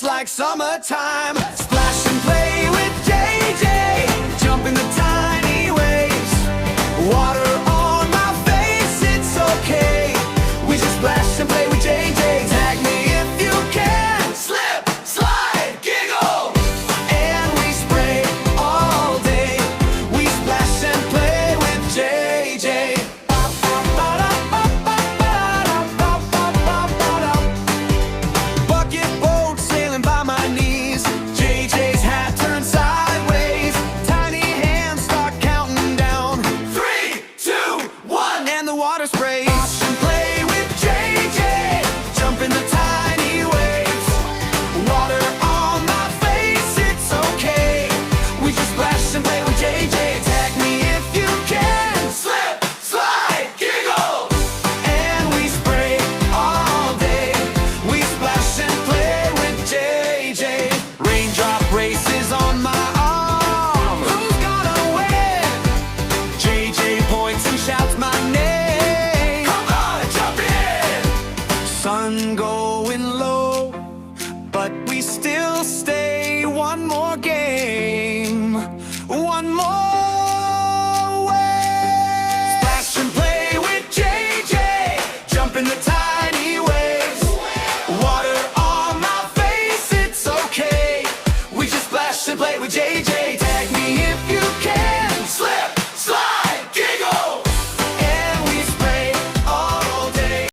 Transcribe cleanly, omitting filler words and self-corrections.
just like summertime. Splash and play with JJ, jump in the tiny waves. Water on my face, it's okay. We just splash and play with JJ. Tag me if you can. Slip, slide, giggle, and we spray all day. We splash and play with JJ. Bucket boat sailing by my knees. JJ's hat turned sideways. Tiny hands start counting down. 3, 2, 1, and the water sprays. Splash and play with JJ. Jump in the tiny waves. Water on my face, it's okay. We just splash and play with JJ. Tag me if you can. Slip, slide, giggle, and we spray all day. We splash and play with JJ. Raindrop races on my arm. Who's gonna win? JJ points and shouts my name. Come on, jump in. Sun goes